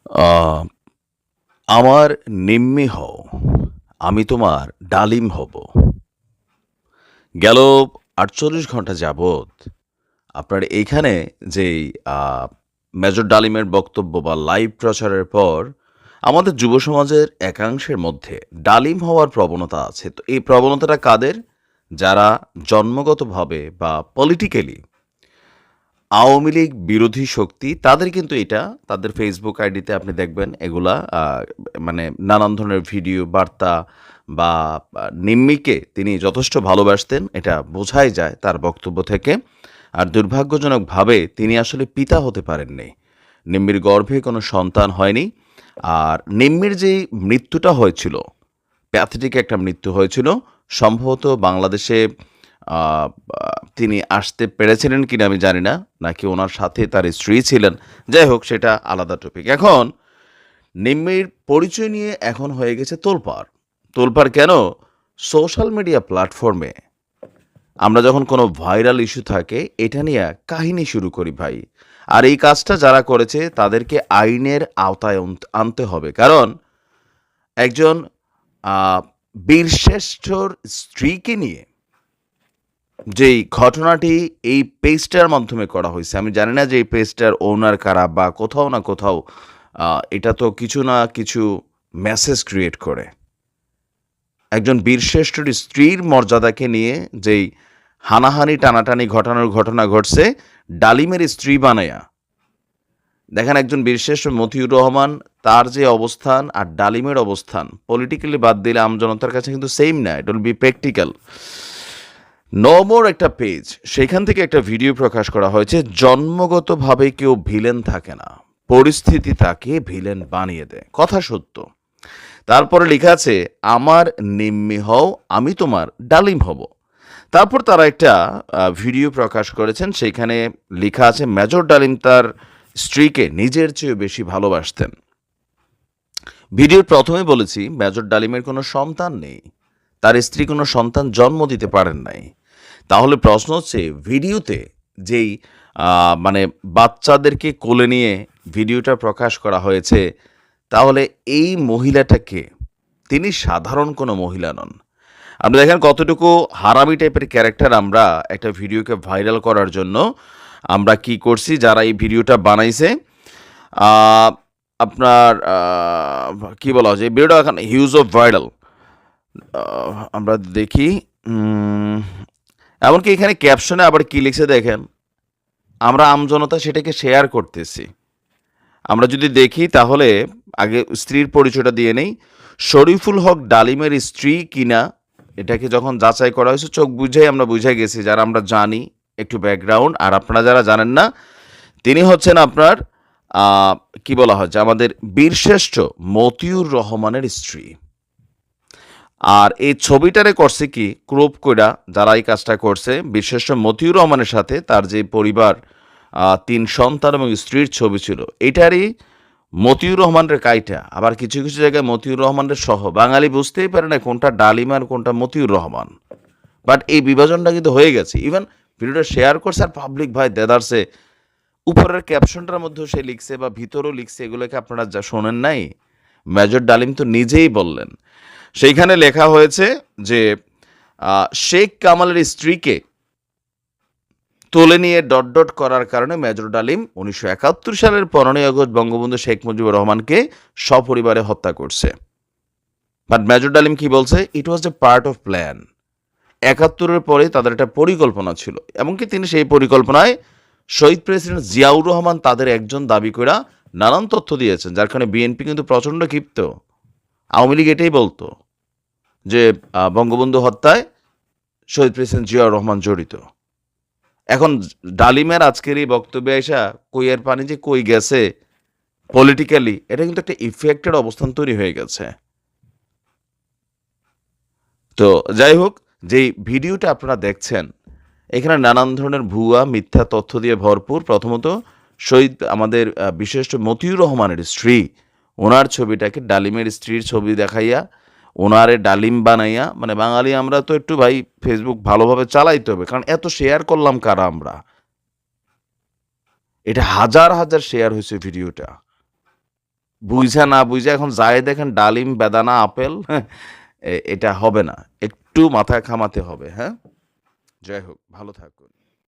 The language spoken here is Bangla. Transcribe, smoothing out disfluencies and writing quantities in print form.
আ আমার নিম্মি হও, আমি তোমার ডালিম হব। গেল ৪৮ ঘন্টা যাবৎ আপনার এইখানে যেই আ মেজর ডালিমের বক্তব্য বা লাইভ প্রচারের পর আমাদের যুব সমাজের একাংশের মধ্যে ডালিম হওয়ার প্রবণতা আছে। তো এই প্রবণতাটা কাদের? যারা জন্মগতভাবে বা পলিটিক্যালি আওয়ামী লীগ বিরোধী শক্তি তাদের কিন্তু এটা তাদের ফেসবুক আইডিতে আপনি দেখবেন এগুলা মানে নানান ধরনের ভিডিও বার্তা বা নিম্মিকে তিনি যথেষ্ট ভালোবাসতেন এটা বোঝাই যায় তার বক্তব্য থেকে। আর দুর্ভাগ্যজনকভাবে তিনি আসলে পিতা হতে পারেননি। নিম্মির গর্ভে কোনো সন্তান হয়নি। আর নিম্মির যেই মৃত্যুটা হয়েছিল, প্যাথেটিক একটা মৃত্যু হয়েছিল। সম্ভবত বাংলাদেশে আ আ তিনি আসতে পেরেছিলেন কিনা আমি জানি না। নাকি উনার সাথে তার স্ত্রী ছিলেন। যাই হোক সেটা আলাদা টপিক। এখন নিম্মির পরিচয় নিয়ে এখন হয়ে গেছে তোলপাড়। তোলপাড় কেন? সোশ্যাল মিডিয়া প্ল্যাটফর্মে আমরা যখন কোনো ভাইরাল ইস্যু থাকে এটা নিয়ে কাহিনী শুরু করি ভাই। আর এই কাজটা যারা করেছে তাদেরকে আইনের আওতায় আনতে হবে। কারণ একজন আ বীরশ্রেষ্ঠর স্ত্রীকে নিয়ে যেই ঘটনাটি এই পেজটার মাধ্যমে করা হইছে, আমি জানি না যে এই পেজটার ওনার কারা বা কোথাও না কোথাও এটা তো কিছু না কিছু মেসেজ ক্রিয়েট করে। একজন বীরশ্রেষ্ঠর স্ত্রীর মর্যাদাকে নিয়ে যেই হানাহানি টানাটানি ঘটানোর ঘটনা ঘটছে, ডালিমের স্ত্রী বানায়া। দেখেন একজন বীরশ্রেষ্ঠ মতিউর রহমান তার যে অবস্থান আর ডালিমের অবস্থান পলিটিক্যালি বাদ দিলে আমজনতার কাছে কিন্তু সেম না। It will be practical. নমর একটা পেজ সেখান থেকে একটা ভিডিও প্রকাশ করা হয়েছে জন্মগতভাবে কেউ ভিলেন থাকে না, পরিস্থিতি তাকে ভিলেন বানিয়ে দেয়। কথা সত্য। তারপরে লেখা আছে আমার নিম্মি হও, আমি তোমার ডালিম হব। তারপর তারা একটা ভিডিও প্রকাশ করেছেন, সেইখানে লেখা আছে মেজর ডালিম তার স্ত্রীকে নিজের চেয়ে বেশি ভালোবাসতেন। ভিডিওর প্রথমে বলেছি মেজর ডালিমের কোনো সন্তান নেই, তার স্ত্রী কোনো সন্তান জন্ম দিতে পারেন নাই। তাহলে প্রশ্ন হচ্ছে ভিডিওতে যেই মানে বাচ্চাদেরকে কোলে নিয়ে ভিডিওটা প্রকাশ করা হয়েছে, তাহলে এই মহিলাটাকে তিনি সাধারণ কোনো মহিলা নন। আপনি দেখেন কতটুকু হারামি টাইপের ক্যারেক্টার। আমরা একটা ভিডিওকে ভাইরাল করার জন্য আমরা কি করছি, যারা এই ভিডিওটা বানাইছে আপনার কি বলা হচ্ছে এই ভিডিওটা এখন হিউজ অফ ভাইরাল। আমরা দেখি এমনকি এখানে ক্যাপশনে আবার কি লিখছে দেখেন, আমরা আমজনতা সেটাকে শেয়ার করতেছি। আমরা যদি দেখি তাহলে আগে স্ত্রীর পরিচয়টা দিয়ে নেই। শরীফুল হক ডালিমের স্ত্রী কিনা এটাকে যখন যাচাই করা হয়েছে চোখ বুঝেই আমরা বুঝে গেছি, যারা আমরা জানি একটু ব্যাকগ্রাউন্ড। আর আপনারা যারা জানেন না, তিনি হচ্ছেন আপনার কি বলা হয় যে আমাদের বীরশ্রেষ্ঠ মতিউর রহমানের স্ত্রী। আর এই ছবিটারে করছে কি ক্রপ কইরা যারা এই কাজটা করছে বিশেষ মতিউর রহমানের সাথে তার যে পরিবার ৩ সন্তান এবং স্ত্রীর ছবি ছিল এটারই মতিউর রহমানের কাইটা। আবার কিছু কিছু জায়গায় মতিউর রহমানের সহ বাঙালি বুঝতেই পারে না কোনটা ডালিম আর কোনটা মতিউর রহমান। বাট এই বিভাজনটা কিন্তু হয়ে গেছে। ইভেন ভিডিওটা শেয়ার করছে আর পাবলিক ভাই দেদারসে উপরের ক্যাপশনটার মধ্যেও সে লিখছে বা ভিতরেও লিখছে, এগুলোকে আপনারা যা শোনেন নাই। মেজর ডালিম তো নিজেই বললেন, সেইখানে লেখা হয়েছে যে শেখ কামালের স্ত্রীকে তুলে নিয়ে ডট ডট করার কারণে মেজর ডালিম ১৯৭১ সালের ১৫ই আগস্ট বঙ্গবন্ধু শেখ মুজিবুর রহমানকে সপরিবারে হত্যা করছে। বাট মেজর ডালিম কি বলছে? ইট ওয়াজ এ পার্ট অফ প্ল্যান। ৭১-এর পরে তাদের একটা পরিকল্পনা ছিল, এমনকি তিনি সেই পরিকল্পনায় শহীদ প্রেসিডেন্ট জিয়াউর রহমান তাদের একজন দাবি করে নানান তথ্য দিয়েছেন, যার কারণে বিএনপি কিন্তু প্রচণ্ড ক্ষিপ্ত। আওয়ামী লীগ এটাই বলতো যে বঙ্গবন্ধু হত্যায় শহীদ প্রেসিডেন্ট জিয়াউর রহমান জড়িত। এখন ডালিমের আজকের এই বক্তব্যে এসা কইয়ের পানি যে কই গেছে পলিটিক্যালি, এটা কিন্তু একটা ইফেক্টেড অবস্থান তৈরি হয়ে গেছে। তো যাই হোক, যেই ভিডিওটা আপনারা দেখছেন এখানে নানান ধরনের ভুয়া মিথ্যা তথ্য দিয়ে ভরপুর। প্রথমত শহীদ আমাদের বিশেষ মতিউর রহমানের স্ত্রী, ওনার ছবিটাকে ডালিমের স্ত্রীর ছবি দেখাইয়া ওনারে ডালিম বানাইয়া, মানে বাঙালি আমরা তো একটু ভাই ফেসবুক ভালোভাবে চালাইতে হবে, কারণ এত শেয়ার করলাম কারা আমরা। এটা হাজার হাজার শেয়ার হয়েছে ভিডিওটা। বুইঝা না বুইঝা এখন যায় দেখেন ডালিম, বেদানা, আপেল, হ্যাঁ? এটা হবে না। একটু মাথায় ঘামাতে হবে, হ্যাঁ? যাই হোক, ভালো থাকুন।